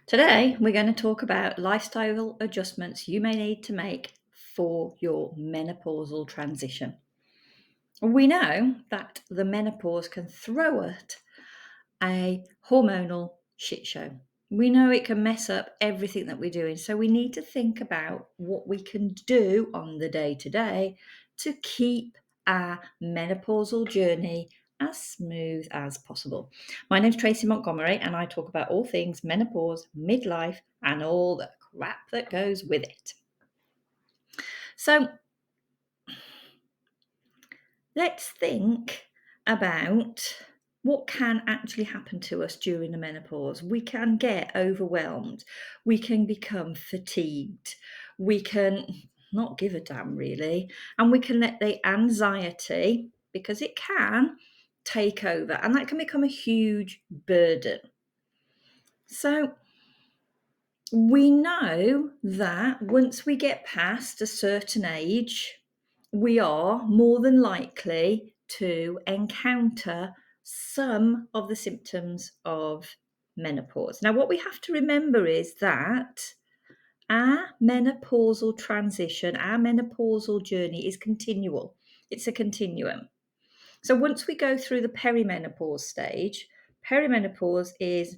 Today, we're going to talk about lifestyle adjustments you may need to make for your menopausal transition. We know that the menopause can throw at a hormonal shit show. We know it can mess up everything that we're doing. So we need to think about what we can do on the day to day to keep our menopausal journey as smooth as possible. My name's Tracy Montgomery, and I talk about all things menopause, midlife, and all the crap that goes with it. So let's think about what can actually happen to us during the menopause. We can get overwhelmed. We can become fatigued. We can not give a damn, really. And we can let the anxiety, because it can, take over. And that can become a huge burden. So we know that once we get past a certain age, we are more than likely to encounter some of the symptoms of menopause. Now, what we have to remember is that our menopausal transition, our menopausal journey is continual. It's a continuum. So once we go through the perimenopause stage, perimenopause is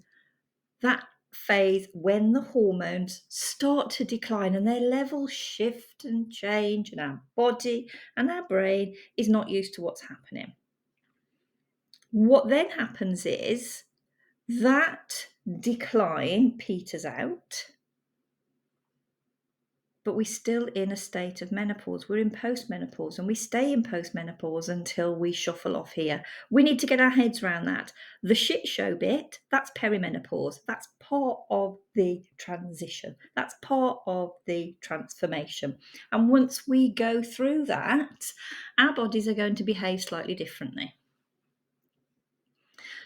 that phase when the hormones start to decline and their levels shift and change, and our body and our brain is not used to what's happening. What then happens is that decline peters out, but we're still in a state of menopause. We're in postmenopause, and we stay in postmenopause until we shuffle off here. We need to get our heads around that. The shit show bit, that's perimenopause. That's part of the transition. That's part of the transformation. And once we go through that, our bodies are going to behave slightly differently.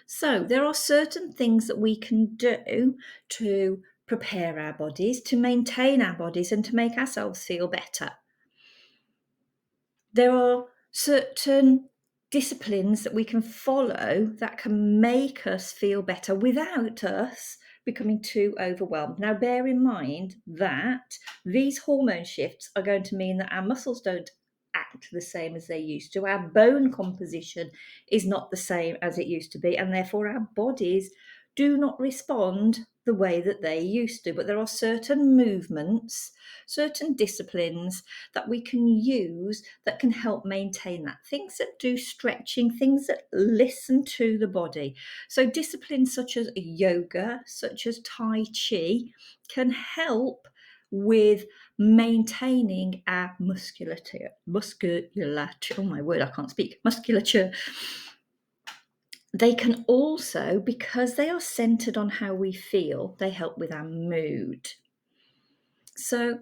So there are certain things that we can do to prepare our bodies, to maintain our bodies, and to make ourselves feel better. There are certain disciplines that we can follow that can make us feel better without us becoming too overwhelmed. Now, bear in mind that these hormone shifts are going to mean that our muscles don't act the same as they used to. Our bone composition is not the same as it used to be, and therefore our bodies do not respond the way that they used to. But there are certain movements, certain disciplines that we can use that can help maintain that. Things that do stretching, things that listen to the body. So disciplines such as yoga, such as Tai Chi, can help with maintaining our musculature. Oh my word, I can't speak. Musculature. They can also, because they are centered on how we feel, they help with our mood. So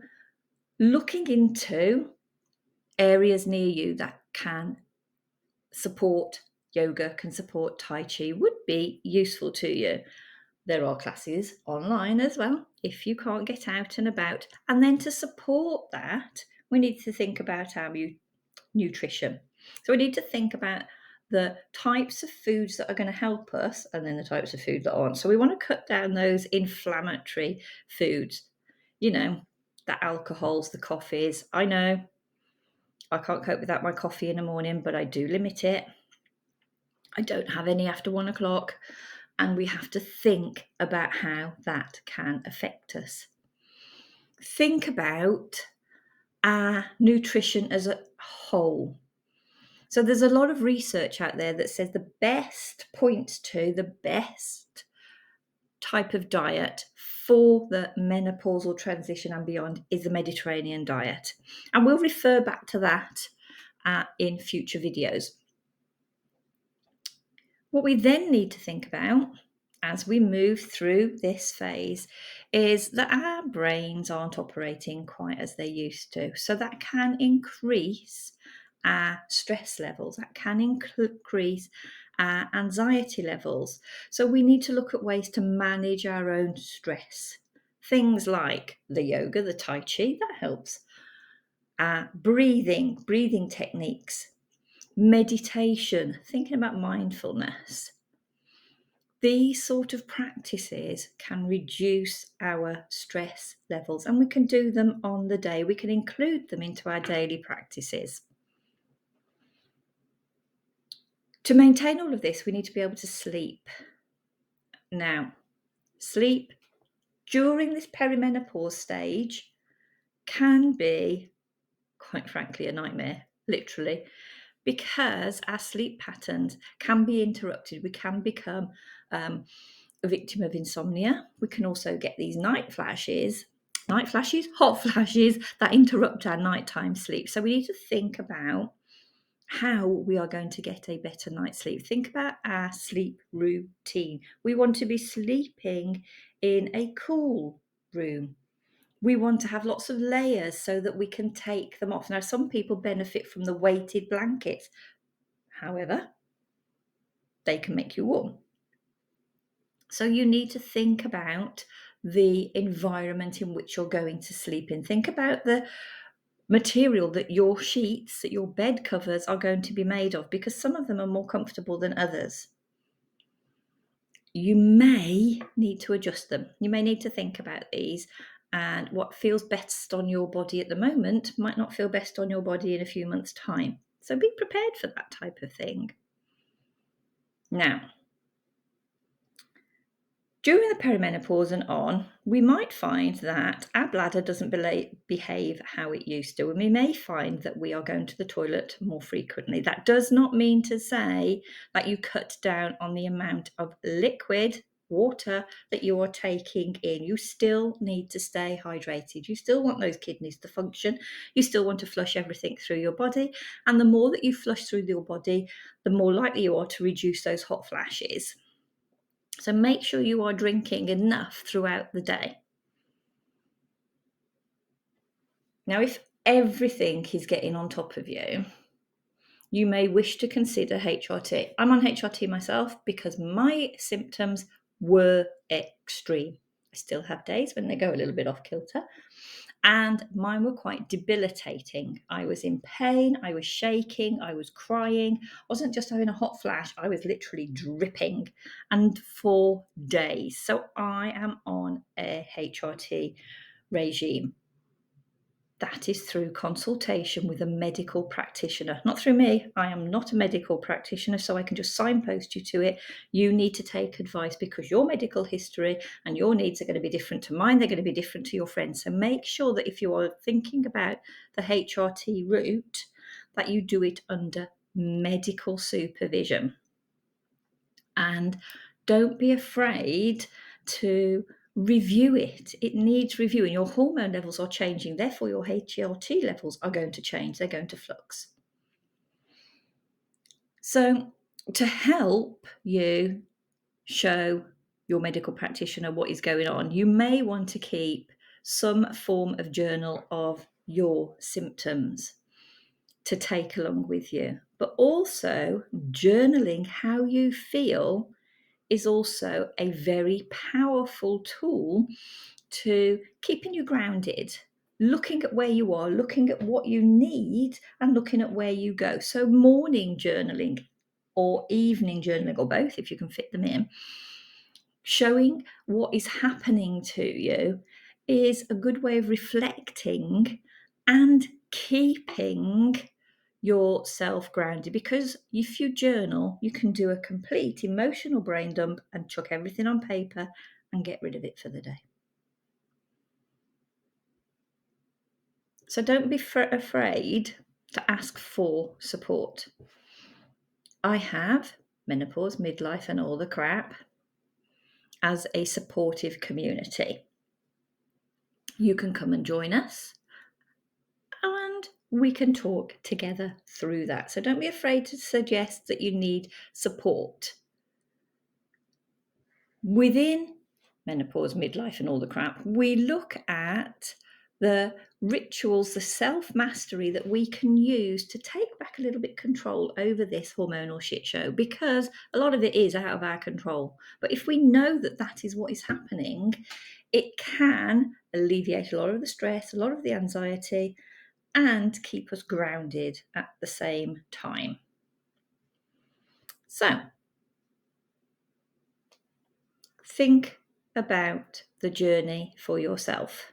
looking into areas near you that can support yoga, can support Tai Chi would be useful to you. There are classes online as well if you can't get out and about. And then to support that, we need to think about our nutrition. So we need to think about the types of foods that are going to help us and then the types of food that aren't. So we want to cut down those inflammatory foods, the alcohols, the coffees. I know I can't cope without my coffee in the morning, but I do limit it. I don't have any after 1 o'clock. And we have to think about how that can affect us. Think about our nutrition as a whole. So there's a lot of research out there that says the best type of diet for the menopausal transition and beyond is the Mediterranean diet. And we'll refer back to that in future videos. What we then need to think about as we move through this phase is that our brains aren't operating quite as they used to. So that can increase our stress levels, that can increase our anxiety levels. So we need to look at ways to manage our own stress. Things like the yoga, the Tai Chi, that helps. Breathing techniques, meditation, thinking about mindfulness, These sort of practices can reduce our stress levels, and we can do them on the day. We can include them into our daily practices. To maintain all of this, we need to be able to sleep. Now, sleep during this perimenopause stage can be, quite frankly, a nightmare, literally, because our sleep patterns can be interrupted. We can become a victim of insomnia. We can also get these hot flashes that interrupt our nighttime sleep. So we need to think about how we are going to get a better night's sleep. Think about our sleep routine. We want to be sleeping in a cool room. We want to have lots of layers so that we can take them off. Now, some people benefit from the weighted blankets. However, they can make you warm. So you need to think about the environment in which you're going to sleep in. Think about the material that your sheets, that your bed covers are going to be made of, because some of them are more comfortable than others. You may need to adjust them. You may need to think about these, and what feels best on your body at the moment might not feel best on your body in a few months' time. So be prepared for that type of thing. Now, during the perimenopause and on, we might find that our bladder doesn't behave how it used to, and we may find that we are going to the toilet more frequently. That does not mean to say that you cut down on the amount of liquid water that you are taking in. You still need to stay hydrated. You still want those kidneys to function. You still want to flush everything through your body. And the more that you flush through your body, the more likely you are to reduce those hot flashes. So make sure you are drinking enough throughout the day. Now, if everything is getting on top of you, you may wish to consider HRT. I'm on HRT myself because my symptoms were extreme. I still have days when they go a little bit off kilter, and mine were quite debilitating. I was in pain, I was shaking, I was crying. I wasn't just having a hot flash, I was literally dripping, and for days. So I am on a HRT regime. That is through consultation with a medical practitioner, not through me. I am not a medical practitioner, so I can just signpost you to it. You need to take advice because your medical history and your needs are going to be different to mine. They're going to be different to your friends. So make sure that if you are thinking about the HRT route, that you do it under medical supervision. And don't be afraid to review it. It needs reviewing. Your hormone levels are changing, therefore your HRT levels are going to change. They're going to flux. So to help you show your medical practitioner what is going on, you may want to keep some form of journal of your symptoms to take along with you, but also journaling how you feel is also a very powerful tool to keeping you grounded, looking at where you are, looking at what you need, and looking at where you go. So, morning journaling or evening journaling, or both if you can fit them in, showing what is happening to you is a good way of reflecting and keeping yourself grounded, because if you journal, you can do a complete emotional brain dump and chuck everything on paper and get rid of it for the day. So don't be afraid to ask for support. I have Menopause, Midlife, and All the Crap as a supportive community. You can come and join us, and we can talk together through that. So don't be afraid to suggest that you need support. Within Menopause, Midlife, and All the Crap, we look at the rituals, the self-mastery that we can use to take back a little bit control over this hormonal shit show, because a lot of it is out of our control. But if we know that that is what is happening, it can alleviate a lot of the stress, a lot of the anxiety, and keep us grounded at the same time. So, think about the journey for yourself.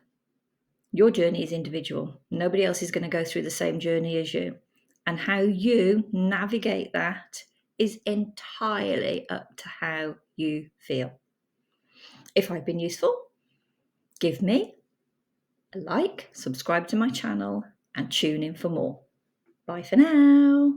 Your journey is individual. Nobody else is going to go through the same journey as you. And how you navigate that is entirely up to how you feel. If I've been useful, give me a like, subscribe to my channel, and tune in for more. Bye for now.